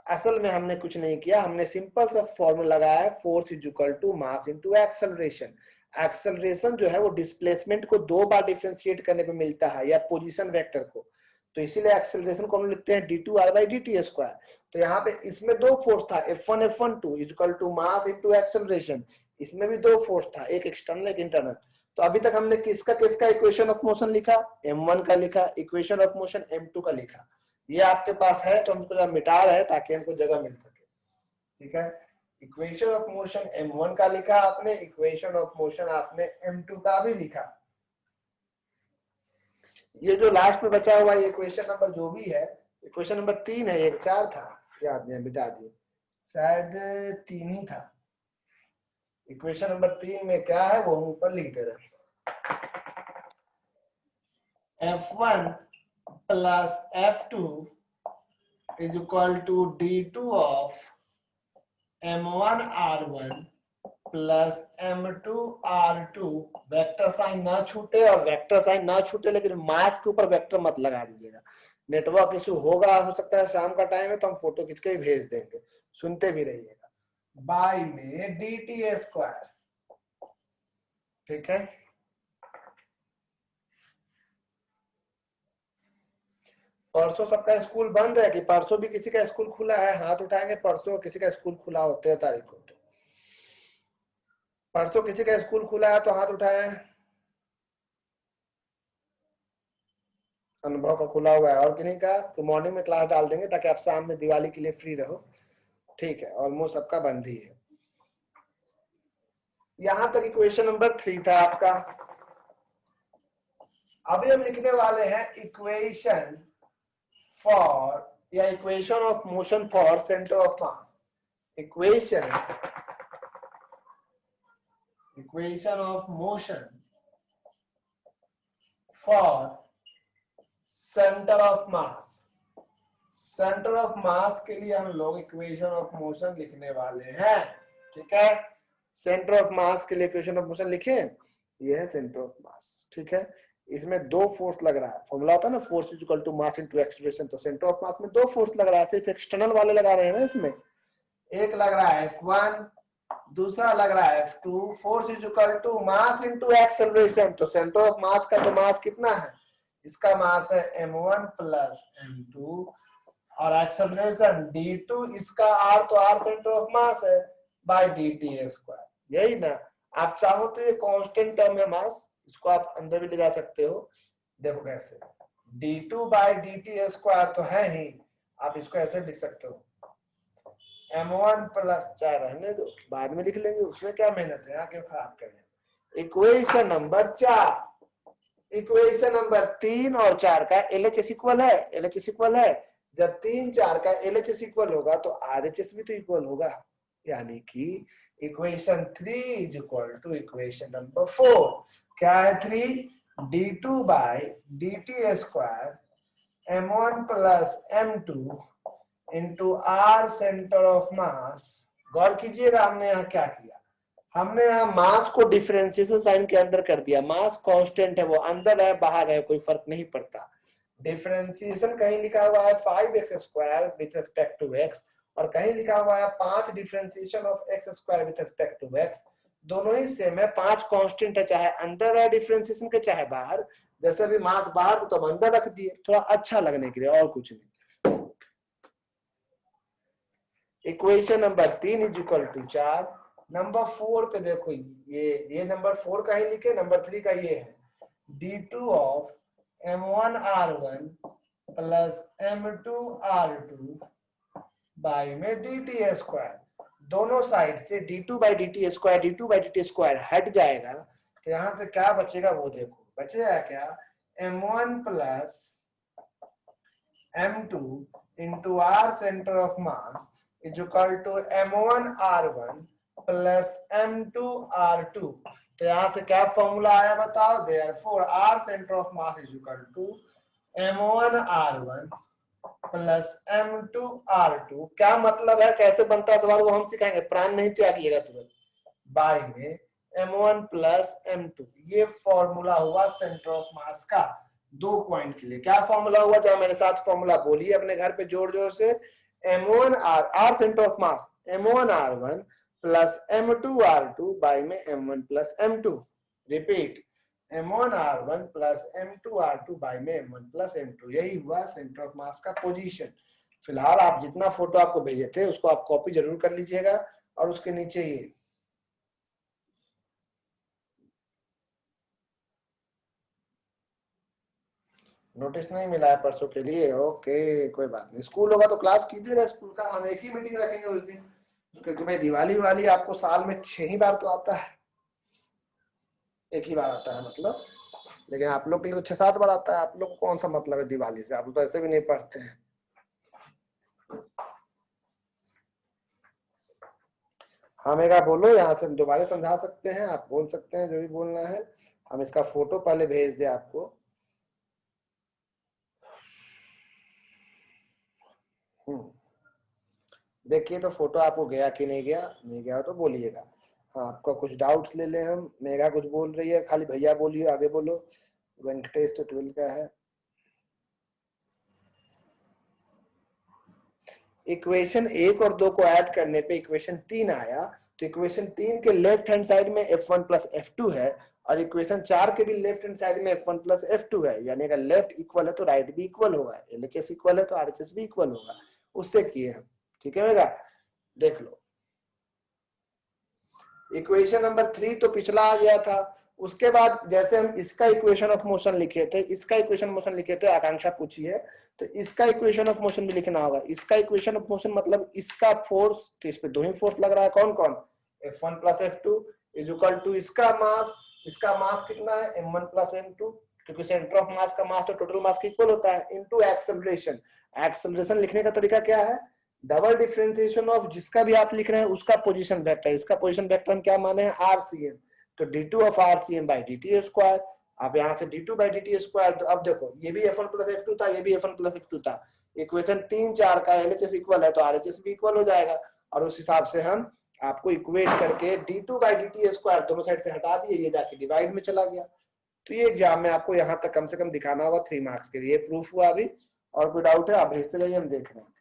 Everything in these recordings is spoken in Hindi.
असल में हमने कुछ नहीं किया, हमने सिंपल सा फॉर्मूला लगाया है, force is equal to mass into acceleration. Acceleration जो है वो डिस्प्लेसमेंट को 2 बार डिफरेंशिएट करने पे मिलता है, या पोजीशन वेक्टर को, तो इसीलिए एक्सेलरेशन को हम लिखते हैं d2r/dt²। तो यहाँ पे इसमें 2 फोर्स था, F1 F12 is equal to mass into acceleration. इसमें भी 2 फोर्स था, एक एक्सटर्नल एक इंटरनल। तो अभी तक हमने किसका इक्वेशन ऑफ मोशन लिखा, m1 का लिखा, इक्वेशन ऑफ मोशन m2 का लिखा। ये आपके पास है तो हमको जरा मिटा रहे हैं ताकि हमको जगह मिल सके, ठीक है। इक्वेशन ऑफ मोशन m1 का लिखा आपने, इक्वेशन ऑफ मोशन आपने m2 का भी लिखा। ये जो लास्ट में बचा हुआ ये इक्वेशन नंबर जो भी है, इक्वेशन नंबर 3 है, एक 4 था, याद नहीं, मिटा दिए, शायद 3 ही था। इक्वेशन नंबर 3 में क्या है वो हम ऊपर लिख दे रहे हैं, F1 plus F2 is equal to D2 of M1R1 plus M2R2। Vector sign ना छूटे, और वेक्टर साइन ना छूटे लेकिन मास के ऊपर वेक्टर मत लगा दीजिएगा, नेटवर्क इशू होगा, हो सकता है शाम का टाइम है तो हम फोटो खींच के ही भेज देंगे, सुनते भी रहिएगा। बाय में dt², ठीक है। परसों सबका स्कूल बंद है कि परसों भी किसी का स्कूल खुला है? हाथ उठाएंगे परसों किसी का स्कूल खुला हो 13 तारीख को। तो परसों किसी का स्कूल खुला है तो हाथ उठाए। अनुभव का खुला हुआ है, और किन्हीं का? तो मॉर्निंग में क्लास डाल देंगे ताकि आप शाम में दिवाली के लिए फ्री रहो, ठीक है। ऑलमोस्ट सबका बंद ही है। यहां तक इक्वेशन नंबर 3 था आपका। अभी हम लिखने वाले हैं इक्वेशन फॉर, या equation of motion for centre of mass. Equation of motion for centre of mass. Centre of मास के लिए हम लोग इक्वेशन ऑफ मोशन लिखने वाले हैं, ठीक है। सेंटर ऑफ मास के लिए इक्वेशन ऑफ मोशन लिखे, ये है सेंटर ऑफ मास, ठीक है। इसमें 2 फोर्स लग रहा है, फॉर्मूला होता है ना force is equal to mass into acceleration, तो सेंटर ऑफ मास में 2 फोर्स लग रहा है, सिर्फ एक्सटर्नल वाले लगा रहे हैं ना इसमें। एक लग रहा है F1, दूसरा लग रहा है F2। Force is equal to mass into acceleration, तो सेंटर ऑफ मास का तो मास कितना है, इसका मास है m1 प्लस m2, और एक्सेलरेशन d2, इसका r तो r सेंटर ऑफ मास है, बाय dt²। यही ना। आप चाहो तो ये कांस्टेंट टर्म है मास, इसको आप अंदर भी ले जा सकते हो। देखो कैसे, d2 बाय dt² तो है ही, आप इसको ऐसे लिख सकते हो m1 प्लस 4, रहने दो बाद में लिख लेंगे, उसमें क्या मेहनत है, यहाँ क्यों खराब करें। इक्वेशन नंबर 4, इक्वेशन नंबर 3 और 4 का LHS इक्वल है, LHS इक्वल है। जब 3 4 का LHS इक्वल होगा तो RHS भी तो इक्वल होगा, यानी कि equation 3 is equal to equation number 4। क्या है 3? d2 by dt² m1 plus m2 into r centre of mass. गौर कीजिएगा हमने यहाँ क्या किया, हमने यहाँ मास को डिफरेंशिएशन साइन के अंदर कर दिया। मास कांस्टेंट है, वो अंदर है बाहर है कोई फर्क नहीं पड़ता। डिफरेंशिएशन कहीं लिखा हुआ है 5x² with respect to x, और कहीं लिखा हुआ है 5 differentiation of x² with respect to x। दोनों ही सेम है, 5 कांस्टेंट है, चाहे अंदर है डिफरेंशिएशन के चाहे बाहर। जैसे भी मास बाहर तो हम अंदर रख दिए, थोड़ा अच्छा लगने के लिए, और कुछ नहीं। Equation number 3 is equal to 4। Number 4 पे देखो, ये नंबर 4 का ही लिखे, नंबर 3 का ये है d2 of m1r1 plus m2r2 by में dt²। दोनों साइड से d2 बाई dt² हट जाएगा, तो यहां से क्या बचेगा वो देखो, बचेगा क्या, m1 plus m2 into r centre of mass is equal to m1r1 plus m2r2। तो यहां से क्या फॉर्मूला आया बताओ, therefore r centre of mass is equal to m1r1 plus m2r2। क्या मतलब है, कैसे बनता है सवाल वो हम सिखाएंगे, प्राण नहीं त्यागिएगा तुरंत। बाय में m1 प्लस m2, ये फॉर्मूला हुआ सेंटर ऑफ मास का 2 पॉइंट के लिए। क्या फॉर्मूला हुआ, जरा मेरे साथ फॉर्मूला बोलिए अपने घर पे जोर जोर से। m1 r centre of mass m1 r1 plus m2 r2 by में m1 plus m2। Repeat, m1 r1 plus m2 r2 by में m1 प्लस m2। यही हुआ सेंटर ऑफ मास का पोजीशन। फिलहाल आप जितना फोटो आपको भेजे थे उसको आप कॉपी जरूर कर लीजिएगा, और उसके नीचे ये नोटिस नहीं मिला है परसों के लिए। ओके कोई बात नहीं, स्कूल होगा तो क्लास कीजिएगा स्कूल का, हम एक ही मीटिंग रखेंगे उस दिन, क्योंकि भाई दिवाली वाली आपको साल में 6 ही बार तो आता है, एक ही बार आता है मतलब, लेकिन आप लोग के लिए तो 6-7 बार आता है। आप लोग को कौन सा मतलब है दिवाली से, आप लोग तो ऐसे भी नहीं पढ़ते हैं। हाँ मेगा बोलो, यहाँ से दोबारा समझा सकते हैं, आप बोल सकते हैं जो भी बोलना है। हम इसका फोटो पहले भेज दे आपको। देखिए तो फोटो आपको गया कि नहीं गया, नहीं गया तो बोलिएगा। हाँ आपका कुछ डाउट्स ले लें हम। मेगा कुछ बोल रही है, खाली भैया बोलिए, आगे बोलो। वेंकटेश तो 12 का है। इक्वेशन 1 और 2 को ऐड करने पे इक्वेशन 3 आया, तो इक्वेशन 3 के लेफ्ट हैंड साइड में f1 प्लस f2 है, और इक्वेशन 4 के भी लेफ्ट हैंड साइड में f1 प्लस f2 है, यानी अगर लेफ्ट इक्वल है तो राइट भी इक्वल होगा, LHS इक्वल है तो RHS भी इक्वल होगा। उससे किए हम, ठीक है बेटा, देख लो। इक्वेशन नंबर 3 तो पिछला आ गया था। उसके बाद जैसे हम इसका इक्वेशन ऑफ मोशन लिखे थे, इसका इक्वेशन मोशन लिखे थे, आकांक्षा पूछी है, तो इसका इक्वेशन ऑफ मोशन भी लिखना होगा। इसका इक्वेशन ऑफ मोशन मतलब इसका फोर्स, तो इस पे दो ही फोर्स लग रहा है, कौन कौन, F1 plus F2 is equal to इसका मास, इसका मास कितना है m1 प्लस m2, क्योंकि सेंटर ऑफ मास का मास तो टोटल मास के इक्वल होता है, इनटू एक्सेलरेशन। एक्सेलरेशन लिखने का तरीका क्या है, डबल डिफरेंशिएशन ऑफ जिसका भी आप लिख रहे हैं उसका पोजीशन वेक्टर। इसका पोजीशन वेक्टर हम क्या माने हैं, RCM, तो d2 of RCM by dt square. अब यहाँ से d2 बाई dt स्क्वायर, तो अब देखो ये भी f1 प्लस f2 था, ये भी f1 प्लस f2 था। इक्वेशन 3-4 का LHS इक्वल है तो RHS भी इक्वल हो जाएगा, और उस हिसाब से हम आपको इक्वेट करके d2 बाई dt स्क्वायर दोनों साइड से हटा दिए, ये जाके डिवाइड में चला गया। तो ये एग्जाम में आपको यहाँ तक कम से कम दिखाना होगा 3 मार्क्स के लिए। प्रूफ हुआ अभी, और कोई डाउट है आप भेजते जाइए, हम देख रहे हैं।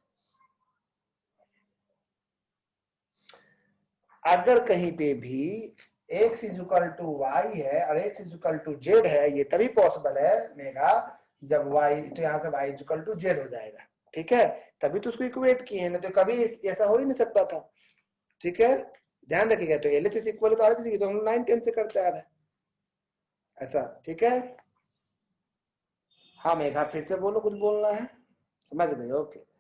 अगर कहीं पे भी x is equal to Y है और x is equal to Z है, ये तभी पॉसिबल है मेगा जब y, तो यहाँ से y is equal to Z हो जाएगा, ठीक है, तभी तो उसको इक्वेट किए हैं, नहीं तो कभी ऐसा हो ही नहीं सकता था, ठीक है, ध्यान रखिएगा। तो LHS इक्वल है तो RHS, तो हम 9-10 से करते आ रहे हैं ऐसा, ठीक है। हाँ मेघा फिर से बोलो, कुछ बोलना है, समझ गए, ओके।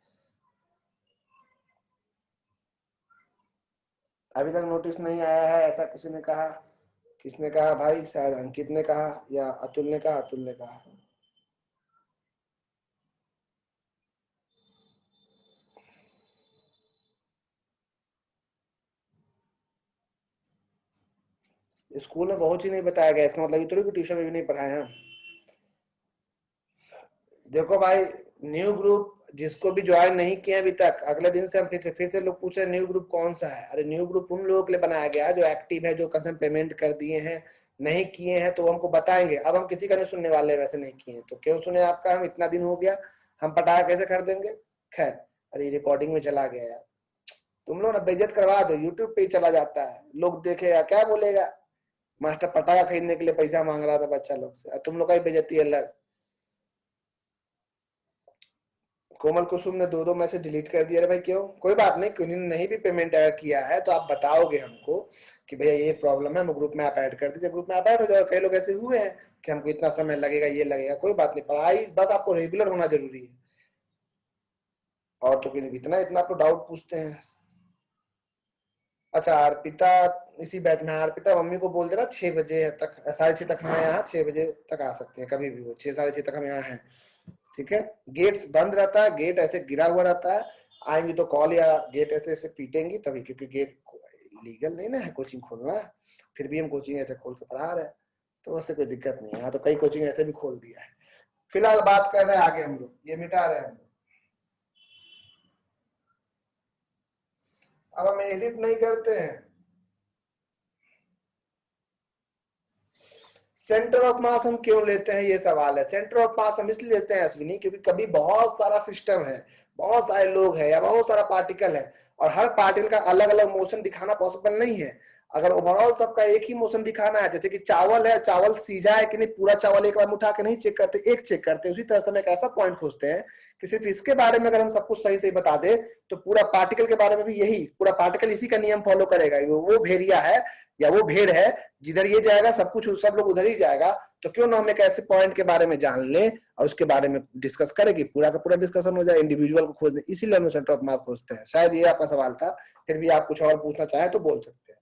अभी तक नोटिस नहीं आया है ऐसा किसी ने कहा, किसने कहा भाई, शायद अंकित ने कहा या अतुल ने कहा, अतुल ने कहा। स्कूल में बहुत ही नहीं बताया गया, इसका मतलब इतनी ट्यूशन में भी नहीं पढ़ाए हैं। देखो भाई, न्यू ग्रुप जिसको भी ज्वाइन नहीं किया अभी तक, अगले दिन से हम फिर से लोग पूछ रहे हैं न्यू ग्रुप कौन सा है। अरे न्यू ग्रुप उन लोगों के लिए बनाया गया है जो एक्टिव है, जो कसम पेमेंट कर दिए हैं, नहीं किए हैं तो हमको बताएंगे। अब हम किसी का नहीं सुनने वाले, वैसे नहीं किए तो क्यों सुने आपका, हम इतना दिन हो गया, हम पटाखा कैसे कर देंगे। खैर, अरे रिकॉर्डिंग में चला गया यार, तुम लोग ना बेइज्जत करवा दो, यूट्यूब पे ही चला जाता है, लोग देखेगा क्या बोलेगा, मास्टर पटाखा खरीदने के लिए पैसा मांग रहा था बच्चा लोग से, तुम लोग का ही बेइज्जती अलग। कोमल कुसुम ने 2-2 मैसेज डिलीट कर दिया। भाई क्यों, कोई बात नहीं, क्यों नहीं भी पेमेंट अगर किया है तो आप बताओगे हमको कि भैया ये प्रॉब्लम है, हम ग्रुप में आप ऐड कर दीजिए, ग्रुप में आप ऐड हो जाओगे। कई लोग ऐसे हुए हैं कि हमको इतना समय लगेगा, ये लगेगा, कोई बात नहीं, पढ़ाई बस आपको रेगुलर होना जरूरी है, और तो इतना इतना आपको डाउट पूछते हैं। अच्छा अर्पिता इसी बैच में, अर्पिता मम्मी को बोल देना 6 बजे तक, 6:30 तक हमें यहाँ, 6 बजे तक आ सकते हैं कभी भी, वो 6-6:30 तक हम यहाँ हैं, ठीक है। गेट्स बंद रहता है, गेट ऐसे गिरा हुआ रहता है, आएंगी तो कॉल या गेट ऐसे ऐसे पीटेंगी तभी, क्योंकि गेट लीगल नहीं ना है कोचिंग खोलना, फिर भी हम कोचिंग ऐसे खोल के पढ़ा रहे हैं, तो उससे कोई दिक्कत नहीं है। यहाँ तो कई कोचिंग ऐसे भी खोल दिया है। फिलहाल बात कर रहे हैं आगे, हम लोग ये मिटा रहे हैं हम लोग। अब हम एडिट नहीं करते हैं। सेंटर ऑफ मास हम क्यों लेते हैं, ये सवाल है। सेंटर ऑफ मास हम इसलिए लेते हैं अश्विनी, क्योंकि कभी बहुत सारा सिस्टम है, बहुत सारे लोग हैं या बहुत सारा पार्टिकल है और हर पार्टिकल का अलग अलग मोशन दिखाना पॉसिबल नहीं है। अगर ओवरऑल सबका एक ही मोशन दिखाना है, जैसे कि चावल है, चावल सीधा है कि नहीं, पूरा चावल एक बार उठा के नहीं चेक करते, एक चेक करते, उसी तरह से हम एक ऐसा पॉइंट खोजते हैं कि सिर्फ इसके बारे में अगर हम सब कुछ सही सही बता दे तो पूरा पार्टिकल के बारे में भी यही, पूरा पार्टिकल इसी का नियम फॉलो करेगा। वो भेड़िया है या वो भेड़ है, जिधर ये जाएगा सब कुछ सब लोग उधर ही जाएगा। तो क्यों ना हम एक ऐसे पॉइंट के बारे में जान ले और उसके बारे में डिस्कस करें कि पूरा का पूरा डिस्कशन हो जाए, इंडिविजुअल को खोजने, इसीलिए हम सेंटर ऑफ मास खोजते हैं। शायद ये आपका सवाल था, फिर भी आप कुछ और पूछना चाहे तो बोल सकते हैं।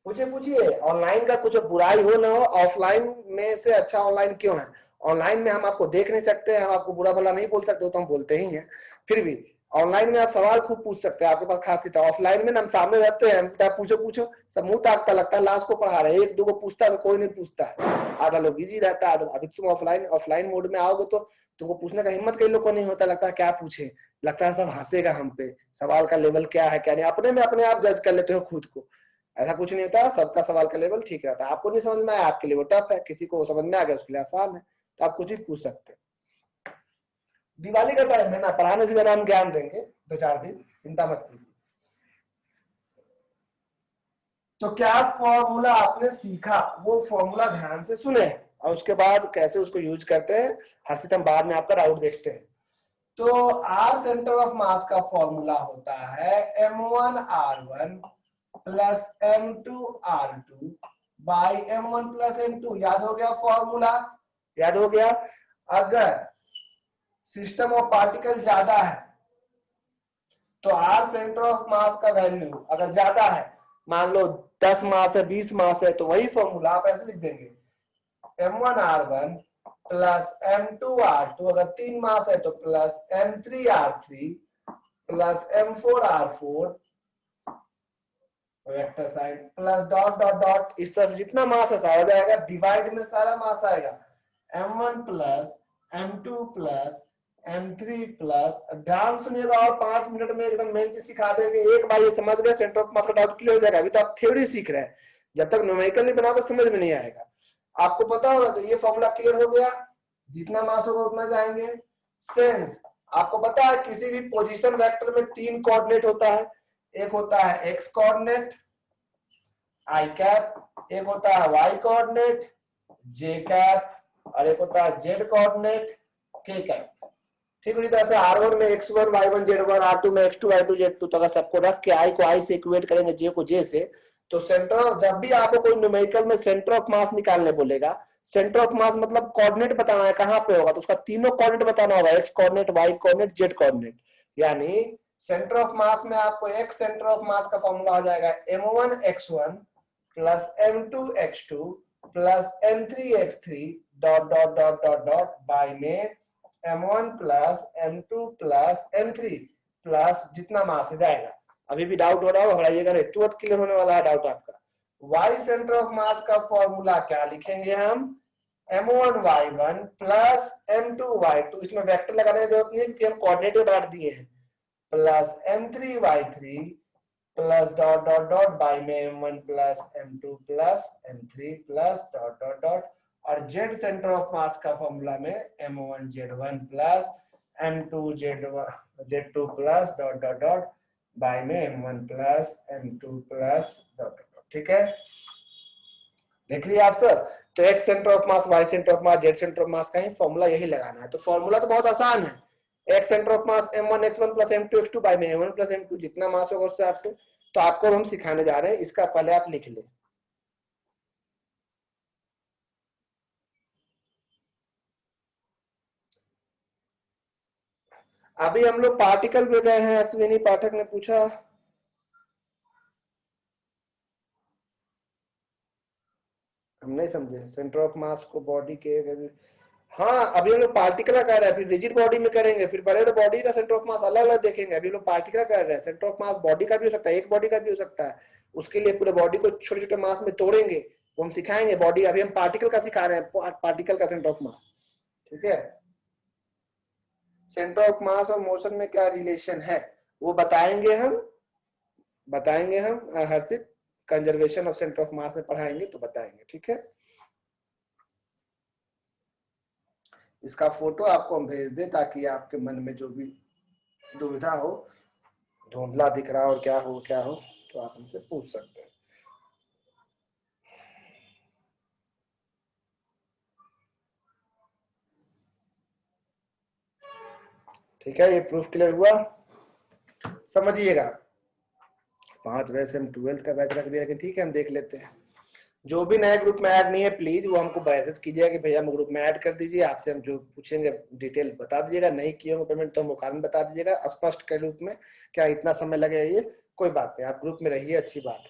पूछिए पूछिए, ऑनलाइन का कुछ बुराई हो ना हो, ऑफलाइन में से अच्छा ऑनलाइन क्यों है? ऑनलाइन में हम आपको देख नहीं सकते, हम आपको बुरा भला नहीं बोल सकते, तो हम बोलते ही हैं। फिर भी ऑनलाइन में आप सवाल खूब पूछ सकते हैं, आपके पास खासियत है। ऑफलाइन में हम सामने रहते हैं, आप पूछो पूछो, सब मुंह ताकता लगता है, लास्ट को पढ़ा रहे हैं, एक दो को पूछता है तो कोई नहीं पूछता है, आधा लोग बिजी रहता है। अभी तुम ऑफलाइन मोड में आओगे तो तुमको पूछने का हिम्मत कई लोग को नहीं होता, लगता है क्या पूछे, लगता है सब हंसेगा हम पे, सवाल का लेवल क्या है क्या नहीं, अपने में अपने आप जज कर लेते हो खुद को। ऐसा कुछ नहीं होता, सबका सवाल का लेवल ठीक रहता है। आपको नहीं समझ में आया, आपके लिए वो टफ है, किसी को समझ में आ गया उसके लिए आसान है, तो आप कुछ भी पूछ सकते हैं। दिवाली का टाइम है ना, पढ़ाने से ज्यादा हम ज्ञान देंगे 2-4 दिन, चिंता मत कीजिए। तो क्या फॉर्मूला आपने सीखा, वो फॉर्मूला ध्यान से सुने और उसके बाद कैसे उसको यूज करते हैं, हर्षित हम बाद में आपका डाउट देखते हैं। तो आर सेंटर ऑफ मास का फॉर्मूला होता है m1r1 plus m2r2 by m1 plus m2। याद हो गया फॉर्मूला? याद हो गया। अगर सिस्टम ऑफ पार्टिकल ज्यादा है तो आर सेंटर ऑफ मास का वैल्यू अगर ज्यादा है, मान लो 10 मास है, 20 मास है, तो वही फॉर्मूला आप ऐसे लिख देंगे m1r1 प्लस m2r2, अगर 3 मास है तो plus m3r3 plus m4r4 vector sign plus dot dot dot, इस तरह से जितना मास है सारा जाएगा, डिवाइड में सारा मास आएगा m1 plus m2 plus m3 plus. ध्यान सुनिएगा और 5 मिनट में एकदम मेन चीज सिखा देंगे। एक बार ये समझ गए सेंटर ऑफ मास का डाउट क्लियर हो जाएगा। अभी तो आप थ्योरी सीख रहे हैं, जब तक न्यूमेरिकल नहीं बनाओगे समझ में नहीं आएगा। आपको पता होगा तो ये फॉर्मूला क्लियर हो गया, जितना मास होगा उतना जाएंगे। सेंस आपको पता है किसी भी पोजीशन वेक्टर में 3 कोऑर्डिनेट होता है, एक होता है एक्स कोऑर्डिनेट आई कैप, एक होता है वाई कोऑर्डिनेट जे कैप, और एक होता है जेड कोऑर्डिनेट के कैप। ठीक उसी तरह से R1 में x1 y1 z1, R2 में x2 y2 z2। तो अगर सबको रख के i को i से इक्वेट करेंगे, j को j से, तो सेंटर, जब भी आपको कोई न्यूमेरिकल में सेंटर ऑफ मास निकालने बोलेगा, सेंटर ऑफ मास मतलब कोऑर्डिनेट बताना है कहां पे होगा, तो उसका तीनों कोऑर्डिनेट बताना होगा, x coordinate y coordinate z coordinate. यानी सेंटर ऑफ मास में आपको x सेंटर ऑफ मास का फॉर्मूला हो जाएगा m1 x1 plus m2 x2 plus m3 x3 dot dot dot dot dot by में m1 plus m2 plus m3 plus जितना मास जाएगा। अभी भी डाउट हो रहा हो घबराइएगा नहीं, तुरंत क्लियर होने वाला है डाउट आपका। y सेंटर ऑफ मास का फॉर्मूला क्या लिखेंगे हम, m1 y1 plus m2 y2, इसमें वेक्टर लगाने की जरूरत नहीं है क्योंकि हम कोऑर्डिनेट बांट दिए हैं, plus m3 y3 plus dot dot dot by में m1 plus m2 plus m3 plus dot dot dot, और z सेंटर ऑफ मास का फॉर्मूला में m1 z1 plus m2 z2 plus dot dot dot by में m1 plus m2 plus dot dot dot. ठीक है, देख लिया आप सर। तो x centre of mass, y centre of mass, z centre of mass का ही फॉर्मूला यही लगाना है। तो फॉर्मूला तो बहुत आसान है, x centre of mass m1 x1 plus m2 x2 by में m1 प्लस m2, जितना मास होगा उससे आपसे। तो आपको हम सिखाने जा रहे हैं, इसका पहले आप लिख लें। अभी हम लोग पार्टिकल में गए हैं, अश्विनी पाठक ने पूछा, हम नहीं समझे सेंटर ऑफ मास को बॉडी के। हाँ अभी हम लोग पार्टिकल का कर रहे हैं, फिर रिजिड बॉडी में करेंगे, फिर बड़े बॉडी का सेंटर ऑफ मास अलग अलग देखेंगे। अभी लोग पार्टिकल कर रहे हैं, सेंटर ऑफ मास बॉडी का भी हो सकता है, एक बॉडी का भी हो सकता है। उसके लिए पूरे बॉडी को छोटे छोटे मास में तोड़ेंगे, वो हम सिखाएंगे बॉडी। अभी हम पार्टिकल का सिखा रहे हैं, पार्टिकल का सेंटर ऑफ मास। ठीक है, सेंटर ऑफ मास और मोशन में क्या रिलेशन है वो बताएंगे हम Harshit conservation of centre of mass में पढ़ाएंगे तो बताएंगे। ठीक है, इसका फोटो आपको हम भेज दें ताकि आपके मन में जो भी दुविधा हो, धुंधला दिख रहा हो और क्या हो तो आप हमसे पूछ सकते हैं। ठीक है, ये प्रूफ क्लियर हुआ। समझिएगा 5 वैसे हम 12th का बैच रख दिया कि ठीक है हम देख लेते हैं। जो भी नए ग्रुप में ऐड नहीं है प्लीज वो हमको मैसेज कीजिएगा कि भैया हम ग्रुप में ऐड कर दीजिए। आपसे हम जो पूछेंगे डिटेल बता दीजिएगा, नहीं किए होंगे पेमेंट तो हम वो कारण बता दीजिएगा स्पष्ट के रूप में, क्या इतना समय लगेगा, ये कोई बात नहीं, आप ग्रुप में रहिए, अच्छी बात।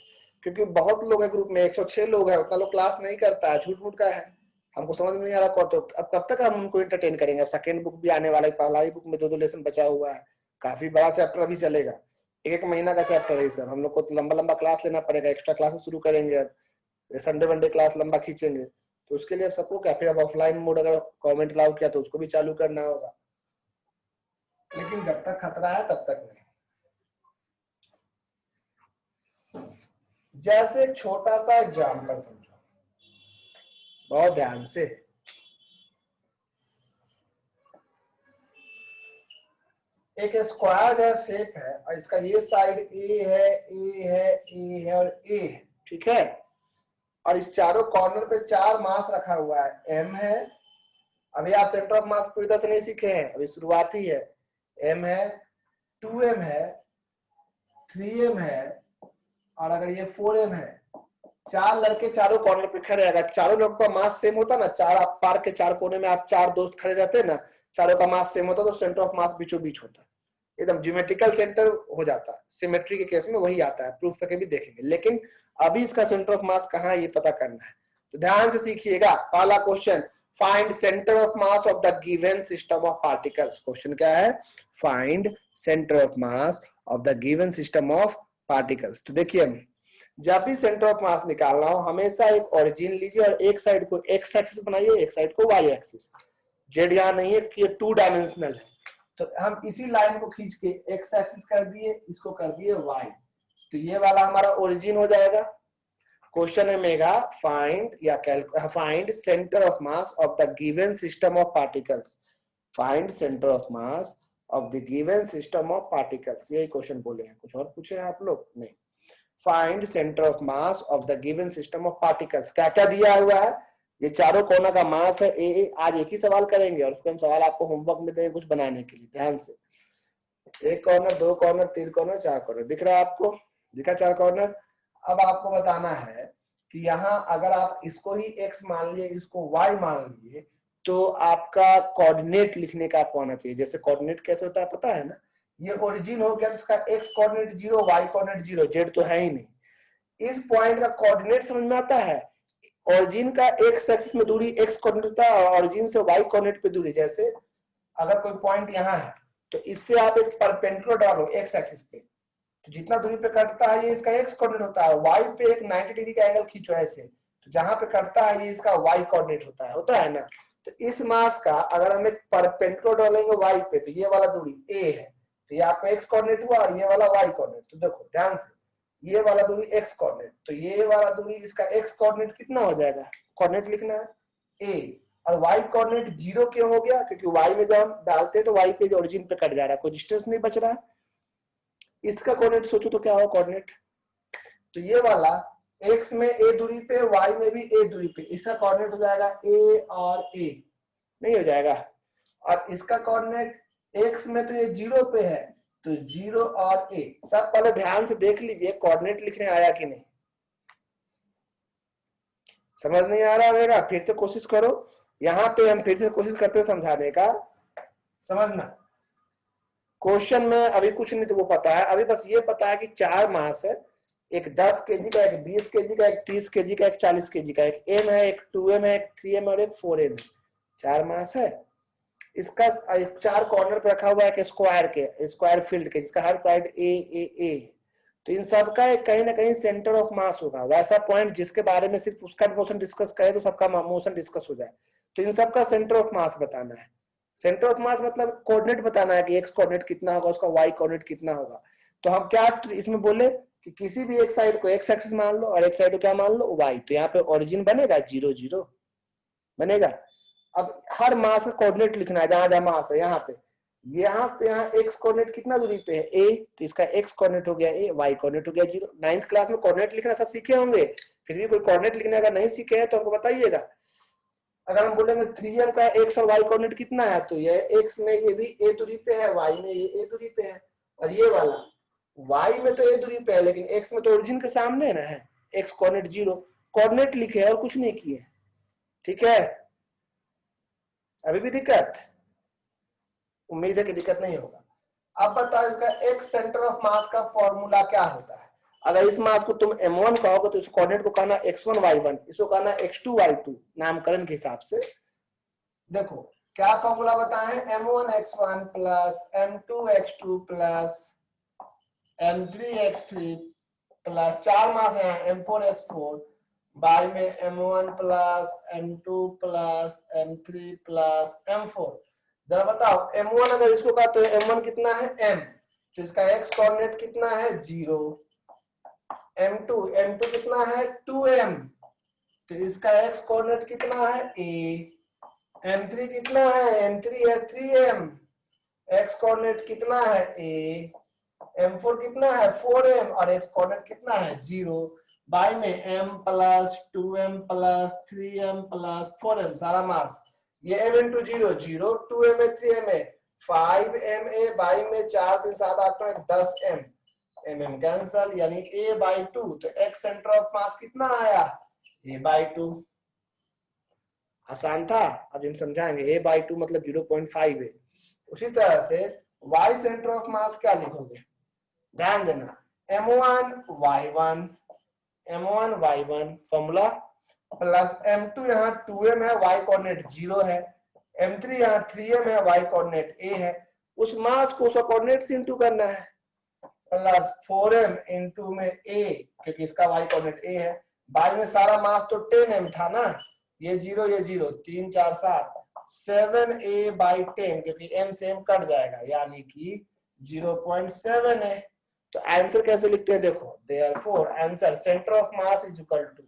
क्योंकि बहुत लोग है ग्रुप में, 106 लोग है, उतना लोग क्लास नहीं करता है, झूठ मूठ का है, हमको समझ में नहीं आ रहा कौन। तो अब कब तक हम उनको एंटरटेन करेंगे। अब सेकेंड बुक भी आने वाला है, पहला ही बुक में 2-2 लेसन बचा हुआ है, काफी बड़ा चैप्टर अभी चलेगा, 1 महीना का चैप्टर है सर। हम लोग को तो लंबा लंबा क्लास लेना पड़ेगा, एक्स्ट्रा क्लासेस शुरू करेंगे, अब संडे वनडे क्लास लंबा खींचेंगे, तो उसके लिए सबको क्या, फिर अब ऑफलाइन मोड अगर गवर्नमेंट अलाउ किया तो उसको भी चालू करना होगा, लेकिन जब तक खतरा है तब तक नहीं। जैसे एक छोटा सा एग्जाम्पल समझो बहुत ध्यान से। एक स्क्वायर है, शेप है, और इसका ये साइड ए है, ए है, ए है और ए है, ठीक है। और इस चारों कॉर्नर पे 4 मास रखा हुआ है, एम है, अभी आप सेंटर ऑफ मास पूरी तरह से नहीं सीखे हैं, अभी शुरुआती है, एम है, 2m है, 3m है, और अगर ये 4m है। 4 लड़के चारों कॉर्नर पे खड़े, अगर चारों लोग का मास सेम होता ना, 4 आप पार्क के 4 कोने में आप 4 दोस्त खड़े रहते ना, चारों का मास सेम होता तो सेंटर ऑफ मास बीचों बीच होता, एकदम ज्योमेट्रिकल सेंटर हो जाता। सिमेट्री के केस में वही आता है, प्रूफ करके भी देखेंगे, लेकिन अभी इसका सेंटर ऑफ मास कहाँ है ये पता करना है, तो ध्यान से सीखिएगा। पहला question, find centre of mass of the given system of particles. Question क्या है, find centre of mass of the given system of particles. तो देखिए जब भी सेंटर ऑफ मास निकालना हो हमेशा एक ओरिजिन लीजिए और एक साइड को एक्स एक्सिस बनाइए, एक साइड को वाई एक्सिस। जेड यहाँ नहीं है कि ये 2 डायमेंशनल है, तो हम इसी लाइन को खींच के एक्स एक्सिस कर दिए, इसको कर दिए वाई, तो ये वाला हमारा ओरिजिन हो जाएगा। क्वेश्चन है मेगा फाइंड या find centre of mass of the given system of particles. Find centre of mass of the given system of particles, यही क्वेश्चन बोले हैं, कुछ और पूछे हैं आप लोग नहीं। Find centre of mass of the given system of particles, क्या क्या दिया हुआ है, ये चारों कोना का मास है ए। आज एक ही सवाल करेंगे और उसके हम सवाल आपको होमवर्क में देंगे कुछ बनाने के लिए, ध्यान से। 1 कॉर्नर, 2 कॉर्नर, 3 कॉर्नर, 4 कॉर्नर, दिख रहा है आपको, दिखा 4 कॉर्नर। अब आपको बताना है कि यहाँ अगर आप इसको ही x मान लिए, इसको y मान लिए, तो आपका कोऑर्डिनेट लिखने का आपको आना चाहिए। जैसे कोऑर्डिनेट कैसे होता है पता है ना, ये ओरिजिन हो गया तो उसका x coordinate 0, y coordinate 0, z तो है ही नहीं। इस पॉइंट का कोऑर्डिनेट समझ में आता है, ओरिजिन का x एक्सिस में दूरी x कोऑर्डिनेट होता है और ओरिजिन से y कोऑर्डिनेट पे दूरी। जैसे अगर कोई पॉइंट यहाँ है तो इससे आप एक परपेंडिकुलर डालो x एक्सिस पे, तो जितना दूरी पे कटता है ये इसका x कोऑर्डिनेट होता है। y पे एक 90 डिग्री का एंगल खींचो ऐसे, तो जहां पे कटता है ये इसका y कोऑर्डिनेट होता है ना। तो इस मास का अगर हम एक परपेंडिकुलर डालेंगे y पे, तो ये वाला दूरी a है, तो ये आपका x कोऑर्डिनेट हुआ और ये वाला y कोऑर्डिनेट। तो देखो ध्यान से, ये वाला दूरी x कोऑर्डिनेट, तो ये वाला दूरी इसका x कोऑर्डिनेट कितना हो जाएगा, कोऑर्डिनेट लिखना है a, और y कोऑर्डिनेट 0 क्यों हो गया, क्योंकि y में जब हम डालते हैं तो y के ओरिजिन पे कट जा रहा है, कोई डिस्टेंस नहीं बच रहा है। इसका कोऑर्डिनेट सोचो तो क्या होगा कोऑर्डिनेट, तो ये वाला x में a दूरी पे, y में भी a दूरी पे, इसका कोऑर्डिनेट हो जाएगा a और a, नहीं हो जाएगा। और इसका कोऑर्डिनेट x में तो ये 0 पे है, तो 0 और a। सब पहले ध्यान से देख लीजिए कोऑर्डिनेट लिखने आया कि नहीं, समझ नहीं आ रहा रहेगा, फिर से कोशिश करो। यहाँ पे हम फिर से कोशिश करते हैं समझाने का, समझना। क्वेश्चन में अभी कुछ नहीं तो वो पता है, अभी बस ये पता है कि 4 मास है, एक 10 केजी का, एक 20 केजी का, एक 30 केजी का, एक 40 केजी का, एक m है, एक 2m है, एक 3m और एक 4m, 4 मास है। इसका 4 कॉर्नर पे रखा हुआ है एक स्क्वायर के, स्क्वायर फील्ड के, जिसका हर साइड a, तो इन सब का एक कहीं ना कहीं सेंटर ऑफ मास होगा, वैसा पॉइंट जिसके बारे में सिर्फ उसका मोशन डिस्कस करे तो सबका मोशन डिस्कस हो जाए। तो इन सब का सेंटर ऑफ मास बताना है। सेंटर ऑफ मास मतलब कोऑर्डिनेट बताना है कि x कोऑर्डिनेट कितना होगा, उसका y कोऑर्डिनेट कितना होगा। तो हम क्या इसमें बोले कि किसी भी एक साइड को x एक्सिस मान लो और एक साइड को क्या मान लो y, तो यहाँ पे ओरिजिन बनेगा 0 0 बनेगा। अब हर मास का कोऑर्डिनेट लिखना है, जहां जहां मास है यहाँ पे, यहाँ से यहाँ एक्स कोऑर्डिनेट कितना दूरी पे है ए, तो इसका एक्स कोऑर्डिनेट हो गया ए, वाई कोऑर्डिनेट हो गया 0। 9th क्लास में कोऑर्डिनेट लिखना सब सीखे होंगे, फिर भी कोई कोऑर्डिनेट लिखने अगर नहीं सीखे हैं तो हमको बताइएगा। अगर हम बोलेंगे 3m का एक्स और वाई कोऑर्डिनेट कितना है, तो ये एक्स में ये भी ए दूरी पे है, वाई में ये ए दूरी पे है, और ये वाला वाई में तो ए दूरी पे है, लेकिन एक्स में तो ओरिजिन के सामने ना है, एक्स कोऑर्डिनेट 0। कोऑर्डिनेट लिखे और कुछ नहीं किए, ठीक है। अभी भी दिक्कत? उम्मीद है कि दिक्कत नहीं होगा। अब बताओ इसका एक्स सेंटर ऑफ मास का फॉर्मूला क्या होता है। अगर इस मास को तुम m1 कहोगे तो इस कोऑर्डिनेट को कहना x1 y1, इसको कहना x2 y2 नामकरण के हिसाब से। देखो क्या फॉर्मूला बताएं, m1 x1 plus m2 x2 plus m3 x3 plus 4 मास है m4 x4 बाय में m1 plus m2 plus m3 plus m4। जरा बताओ m1 अगर इसको कहा तो m1 कितना है m, तो इसका x कोऑर्डिनेट कितना है 0। m2 कितना है 2m, तो इसका x कोऑर्डिनेट कितना है a। m3 कितना है, m3 है 3m, x कोऑर्डिनेट कितना है a। m4 कितना है 4m और x कोऑर्डिनेट कितना है 0। बाय में m plus 2m plus 3m plus 4m सारा मास, ये m इंटू 0 0, 2m है 3m है 5m a, बाई में 4 3 7 8 9 10m, mm कैंसल, यानी a/2। तो x सेंटर ऑफ मास कितना आया a/2। आसान था, अब हम समझाएंगे। a/2 मतलब 0.5 है। उसी तरह से y सेंटर ऑफ मास क्या लिखोगे, ध्यान देना, m1 y1 formula plus m2 यहाँ 2m है, y कोऑर्डिनेट 0 है, m3 यहाँ 3m है, y कोऑर्डिनेट a है, उस मास को उसका कोऑर्डिनेट से इंटू करना है, प्लस 4m इंटू में a, क्योंकि इसका y कोऑर्डिनेट a है, बाई में सारा मास तो 10m था ना, ये 0 ये 0, 3 4 7 7a/10, क्योंकि m से m कट जाएगा, यानी कि 0.7 है। तो आंसर कैसे लिखते हैं, देखो therefore answer center of mass is equal to,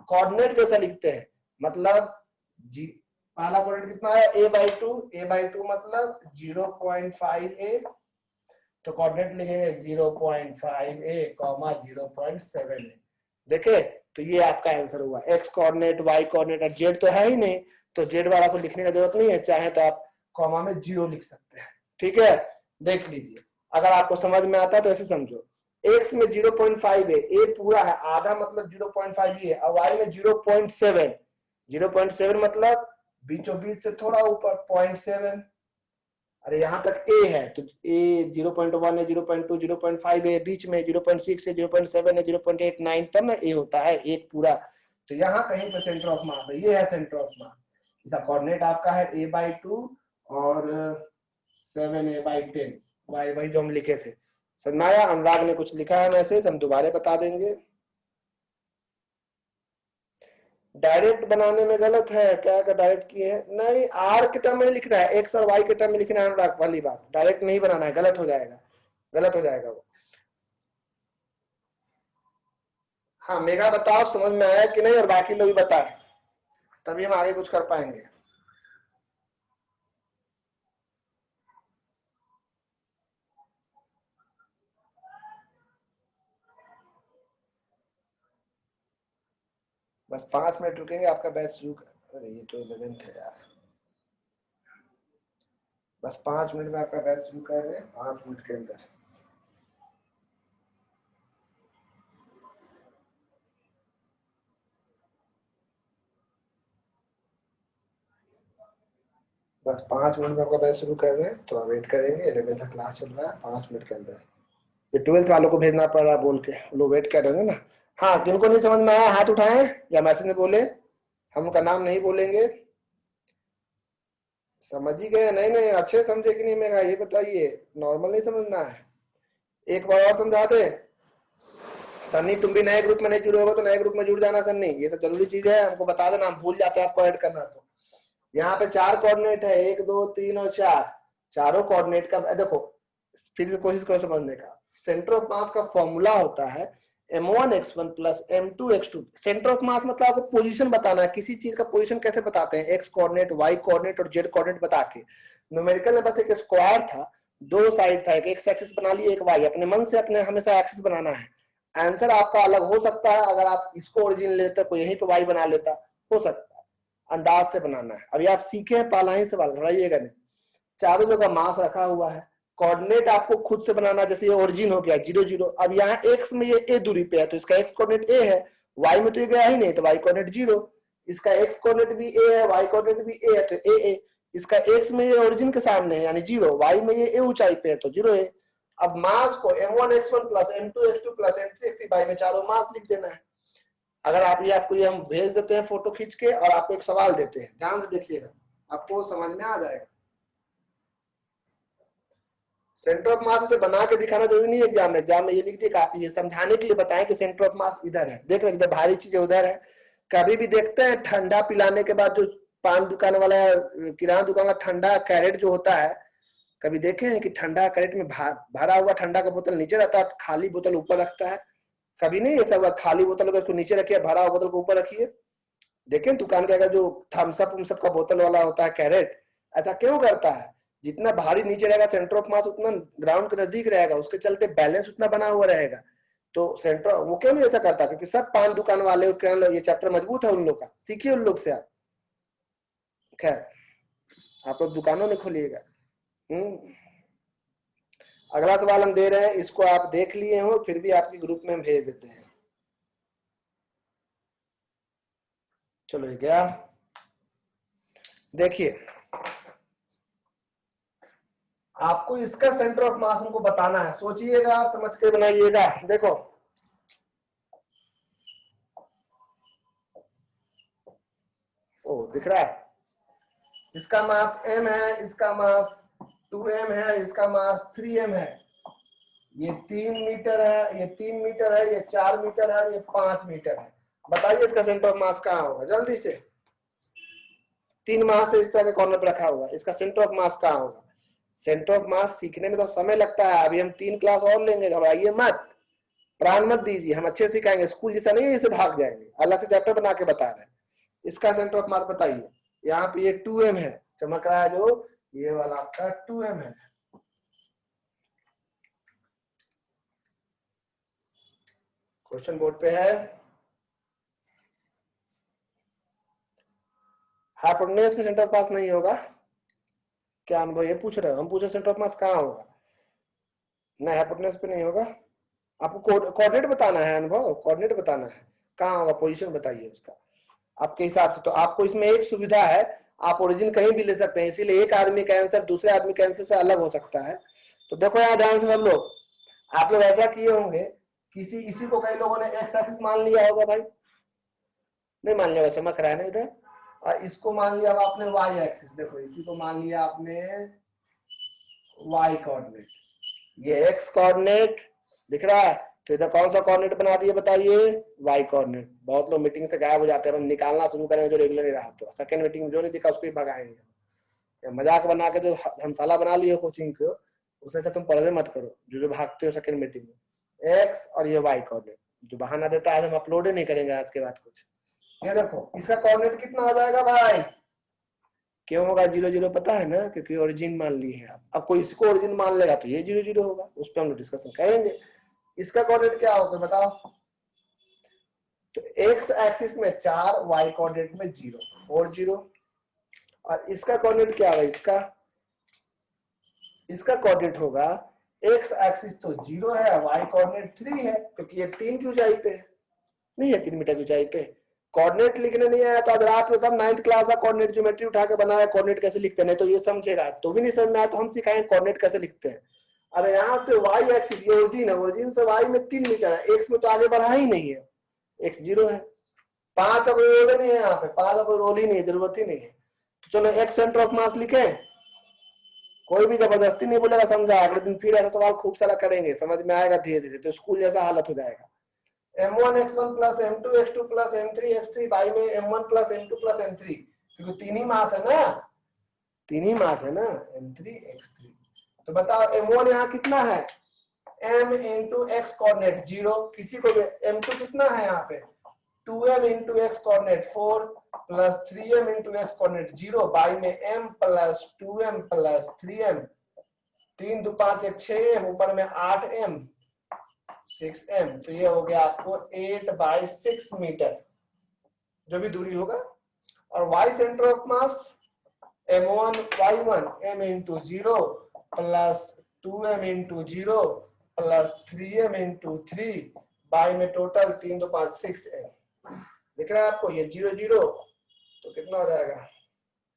coordinate जैसा लिखते हैं, मतलब जी पहला कोऑर्डिनेट कितना है a/2 मतलब 0.5a, तो कोऑर्डिनेट लिखेंगे 0.5a, 0.7a। देखे, तो ये आपका आंसर हुआ। एक्स कोऑर्डिनेट, वाई कोऑर्डिनेट और जेड तो है ही नहीं, तो जेड वाला को लिखने की जरूरत नहीं है, चाहे तो आप कॉमा में 0 लिख सकते हैं, ठीक है। देख लीजिए, अगर आपको समझ में आता है तो ऐसे समझो, एक्स में 0.5 है, ए पूरा है, आधा मतलब 0.5 ही है, और वाई में 0.7, 0.7 मतलब बीचों बीच से थोड़ा ऊपर 0.7, अरे यहाँ तक a है तो a 0.1 है, 0.2 0.5 है, बीच में 0.6 है, 0.7 है, 0.89, तब ना a होता है एक पूरा। तो यहाँ कहीं पे सेंटर ऑफ मास है, ये है सेंटर ऑफ मास। इसका कोऑर्डिनेट आपका है a/2 और 7a/10, वही जो हम लिखे थे। समझ आया? अनुराग ने कुछ लिखा है मैसेज, हम दोबारा बता देंगे। डायरेक्ट बनाने में गलत है, क्या क्या डायरेक्ट किए हैं, नहीं आर के टर्म में लिखना है, एक्स और वाई के टर्म में लिखना है अनुराग, वाली बात, डायरेक्ट नहीं बनाना है, गलत हो जाएगा, गलत हो जाएगा वो। हाँ मेघा बताओ समझ में आया कि नहीं, और बाकी लोग भी बताएं, तभी हम आगे कुछ कर पाएंगे। बस 5 मिनट रुकेंगे, आपका बैच शुरू कर, अरे ये तो 11th है यार, बस 5 मिनट में आपका बैच शुरू कर रहे हैं, 5 मिनट के अंदर। बस 5 मिनट में आपका बैच शुरू कर रहे हैं, तो वेट करेंगे, 11th क्लास चल रहा है, 5 मिनट के अंदर। ये 12th वालों को भेजना पड़ रहा है बोल के, लोग वेट कर रहे हैं ना। हाँ, किनको नहीं समझ में आया हाथ उठाएं या मैसेज में बोले, हम उनका नाम नहीं बोलेंगे। समझ ही गए? नहीं नहीं, अच्छे समझे कि नहीं मेरा, ये बताइए, नॉर्मल नहीं समझना है। एक बार और समझा दे। सन्नी तुम भी नए ग्रुप में नहीं जुड़े होगे तो नए ग्रुप में जुड़ जाना सन्नी, ये सब जरूरी चीज है, हमको बता देना, हम भूल जाते हैं आपको ऐड करना। तो यहाँ पे 4 कोऑर्डिनेट है, 1 2 3 और 4, चारों कोऑर्डिनेट का देखो, फिर से कोशिश करो समझने का। सेंटर ऑफ मास का फॉर्मूला होता है m1x1 plus m2x2। Centre of मास मतलब आपको पोजीशन बताना है, किसी चीज का पोजीशन कैसे बताते हैं, एक्स कोऑर्डिनेट, वाई कोऑर्डिनेट और जेड कोऑर्डिनेट बता के। न्यूमेरिकल में बस एक स्क्वायर था, दो साइड था, एक एक्स एक्सिस बना लिए, एक वाई। अपने मन से अपने हमेशा एक्सिस बनाना है। आंसर आपका अलग हो सकता है, अगर आप इसको ओरिजिन लेते कोई यहीं पे वाई बना लेता, हो सकता है। अंदाज से बनाना है। अभी आप सीखे हैं, पहला ही सवाल घबराइएगा नहीं। चारों जगह मास रखा हुआ है, कोऑर्डिनेट आपको खुद से बनाना, जैसे ये ओरिजिन हो गया 0 0। अब यहाँ एक्स में ये ए दूरी पे है तो इसका एक्स कोऑर्डिनेट ए है, वाई में तो ये गया ही नहीं तो वाई कोऑर्डिनेट 0। इसका एक्स कोऑर्डिनेट भी ए है, वाई कोऑर्डिनेट भी ए है तो ए ए। इसका एक्स में ये ओरिजिन के सामने है यानी 0, वाई में ये ए ऊंचाई पे है तो 0 है। अब मास को m1x1 plus m2x2 plus m3x3 Y में चारों मास लिख देना है। अगर आप ये आपको ये हम भेज देते हैं फोटो खींच के और आपको एक सवाल देते हैं, ध्यान से देखिएगा, आपको समझ में आ जाएगा। सेंटर ऑफ मास से बना के दिखाना जरूरी नहीं है एग्जाम में। एग्जाम में ये लिख दिए काफी, ये समझाने के लिए बताएं कि सेंटर ऑफ मास इधर है। देख रहे इधर भारी चीज उधर है। कभी भी देखते हैं ठंडा पिलाने के बाद जो पान दुकान वाला किराना दुकान वाला ठंडा कैरेट जो होता है, कभी देखे हैं कि ठंडा कैरेट में भरा हुआ ठंडा का बोतल नीचे रहता है, खाली बोतल ऊपर रखता है? कभी नहीं ऐसा हुआ? खाली बोतल को इसको नीचे रखिए, भरा हुआ बोतल को ऊपर रखिए। देखें दुकान के अगर जो थम्सअप उम्सअप का बोतल वाला होता है कैरेट, ऐसा क्यों करता है? जितना भारी नीचे रहेगा सेंटर ऑफ मास उतना ग्राउंड के नजदीक रहेगा, उसके चलते बैलेंस उतना बना हुआ रहेगा। तो सेंटर वो क्यों नहीं ऐसा करता? क्योंकि सब पान दुकान वाले, ये चैप्टर मजबूत है उन लोग का, सीखिए उन लोग से आप। खैर आप लोग दुकानों में खोलिएगा। अगला सवाल हम दे रहे हैं, इसको आप देख लिए हो फिर भी आपके ग्रुप में हम भेज देते हैं। चलो ये गया, देखिए आपको इसका सेंटर ऑफ मास हमको बताना है, सोचिएगा, समझ के बनाइएगा। देखो ओ दिख रहा है, इसका मास m है, इसका मास 2m है, इसका मास 3m है। ये 3 मीटर है, ये 3 मीटर है, ये 4 मीटर है, ये 5 मीटर है। बताइए इसका सेंटर ऑफ मास कहाँ होगा जल्दी से। 3 मास इस तरह के कॉर्नर पर रखा हुआ है, इसका सेंटर ऑफ मास कहाँ होगा? सेंटर ऑफ मास सीखने में तो समय लगता है, अभी हम 3 क्लास और लेंगे, घबराइए मत, प्राण मत दीजिए, हम अच्छे सिखाएंगे। स्कूल जैसा नहीं है इसे भाग जाएंगे, अलग से चैप्टर बना के बता रहे हैं। इसका सेंटर ऑफ मास बताइए। यहाँ पे ये 2m है, चमक रहा है जो ये वाला आपका 2m है। क्वेश्चन बोर्ड पे है। हाइपोटेन्यूज में सेंटर ऑफ मास नहीं होगा क्या? अनुभव ये पूछ रहे हो, हम पूछे सेंटर ऑफ मास कहाँ होगा? नहीं हाइपोटेन्यूज पे नहीं होगा। आपको कोऑर्डिनेट बताना है, अनुभव कोऑर्डिनेट बताना है, कहाँ होगा पोजीशन बताइए उसका आपके हिसाब से। तो आपको इसमें एक सुविधा है, आप ओरिजिन कहीं भी ले सकते हैं, इसीलिए एक आदमी का आंसर दूसरे आदमी के आंसर से अलग हो सकता है। तो देखो यहाँ ध्यान से सब लोग, आप लोग ऐसा किए होंगे, इसी को कई लोगों ने एक्स एक्सिस मान लिया होगा, भाई नहीं मान लिया होगा, चमक रहा है ना इधर। और इसको मान लिया होगा आपने वाई एक्सिस, देखो इसी को मान लिया आपने वाई कोऑर्डिनेट, ये एक्स कोऑर्डिनेट दिख रहा है, तो इधर कौन सा कोऑर्डिनेट बना दिए बताइए? Y coordinate. बहुत लोग मीटिंग से गायब हो जाते हैं, हम निकालना शुरू करेंगे जो रेगुलर नहीं रहा तो सेकंड मीटिंग में जो नहीं दिखा उसको ही भगाएंगे। मजाक बना के जो धर्मशाला बना लिए कोचिंग को, उससे अच्छा तुम पढ़वे मत करो, जो भागते हो सेकंड मीटिंग में। एक्स और ये वाई कोऑर्डिनेट, जो बहाना देता है हम अपलोड ही नहीं करेंगे आज के बाद कुछ। ये देखो इसका कोऑर्डिनेट कितना हो जाएगा भाई? क्यों होगा 0 0 पता है ना? क्योंकि ओरिजिन मान ली है आप। अब कोई इसको ओरिजिन मान लेगा तो ये 0 0 होगा, उस पर हम लोग डिस्कशन करेंगे। इसका कोऑर्डिनेट क्या होगा बताओ? तो एक्स एक्सिस में 4, वाई कोऑर्डिनेट में 0, 4 0। और इसका कोऑर्डिनेट क्या होगा? इसका कोऑर्डिनेट होगा एक्स एक्सिस तो 0 है, वाई कोऑर्डिनेट 3 है, क्योंकि ये 3 की ऊंचाई पे है, नहीं है 3 मीटर की ऊंचाई पे। कोऑर्डिनेट लिखने नहीं आया तो आज रात में सब 9th क्लास का कोऑर्डिनेट ज्योमेट्री उठा के बनाया, कोऑर्डिनेट कैसे लिखते हैं, नहीं तो ये समझेगा, तो भी नहीं समझ में आया तो हम सिखाएंगे कोऑर्डिनेट कैसे लिखते हैं। अरे यहाँ से y एक्सिस, ये ओरिजिन है, ओरिजिन से y में 3 मीटर है, x में तो आगे बढ़ा ही नहीं है, x 0 है। 5 का कोई रोल नहीं है यहाँ पे, 5 का कोई रोल ही नहीं, जरूरत ही नहीं है। तो चलो x सेंटर ऑफ मास लिखे, कोई भी जबरदस्ती नहीं बोलेगा, समझा? अगले दिन फिर ऐसा सवाल खूब सारा करेंगे, समझ में आएगा धीरे धीरे, तो स्कूल जैसा हालत हो जाएगा। m1x1 plus m2x2 plus m3x3 by में m1 plus m2 plus m3, क्योंकि 3 ही मास है ना, 3 ही मास है ना, m3x3। तो बताओ m1 यहाँ कितना है? m इंटू एक्स कोऑर्डिनेट 0, किसी को भी m2 कितना है यहाँ पे 2m into x coordinate 4 plus 3m into x coordinate 0 by में m plus 2m plus 3m, 3 दो 5 6m, ऊपर में 8m 6m, तो ये हो गया आपको 8/6 मीटर जो भी दूरी होगा। और y centre of mass m1 y1 m into 0 plus 2m into 0 plus 3m into 3 by में टोटल 3 2 5 6m। दिख रहा है आपको ये 0 0 तो कितना हो जाएगा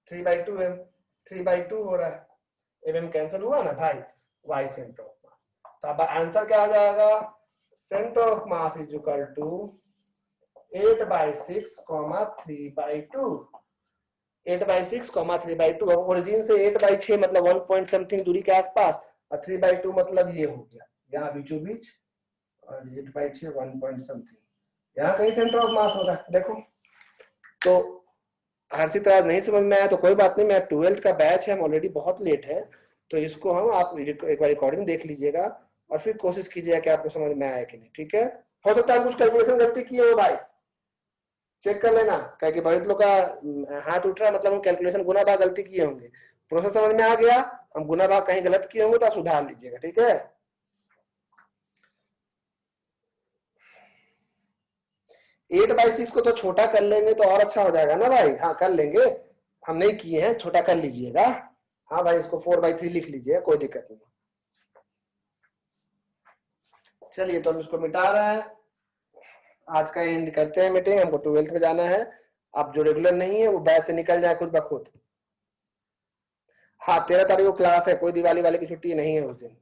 3/2m, 3/2 हो रहा है, mm कैंसिल हुआ ना भाई। y सेंटर ऑफ मास, तो अब आंसर क्या आ जाएगा center of mass is equal to 8/6, 3/2, 8/6, 3/2। अब ओरिजिन से 8/6 मतलब 1 पॉइंट समथिंग दूरी के आसपास, और 3/2 मतलब ये हो गया यहाँ बीचों बीच, और 8/6 1 पॉइंट समथिंग, यहाँ कहीं सेंटर ऑफ मास होगा। देखो तो हर्षित राज नहीं समझ में आया तो कोई बात नहीं, मैं 12th का बैच है, हम ऑलरेडी बहुत लेट है, तो इसको हम आप एक बार रिकॉर्डिंग देख लीजिएगा और फिर कोशिश कीजिएगा कि आपको समझ में आया कि नहीं। ठीक है, हो सकता है कुछ कैलकुलेशन गलती किए हो भाई, चेक कर लेना, क्योंकि बहुत लोग का हाथ उठ रहा है मतलब हम कैलकुलेशन गुना भाग गलती किए होंगे। प्रोसेस समझ में आ गया, हम गुना भाग कहीं गलत किए होंगे तो आप सुधार लीजिएगा। ठीक है, 8/6 को तो छोटा कर लेंगे तो और अच्छा हो जाएगा ना भाई। हाँ कर लेंगे, हम नहीं किए हैं, छोटा कर लीजिएगा। हाँ भाई इसको 4/3 लिख लीजिए, कोई दिक्कत नहीं। चलिए तो हम इसको मिटा रहे हैं, आज का एंड करते हैं मीटिंग, हमको 12th में जाना है। आप जो रेगुलर नहीं है वो बैच से निकल जाए खुद ब खुद। हाँ 13 तारीख को क्लास है, कोई दिवाली वाले की छुट्टी नहीं है उस दिन।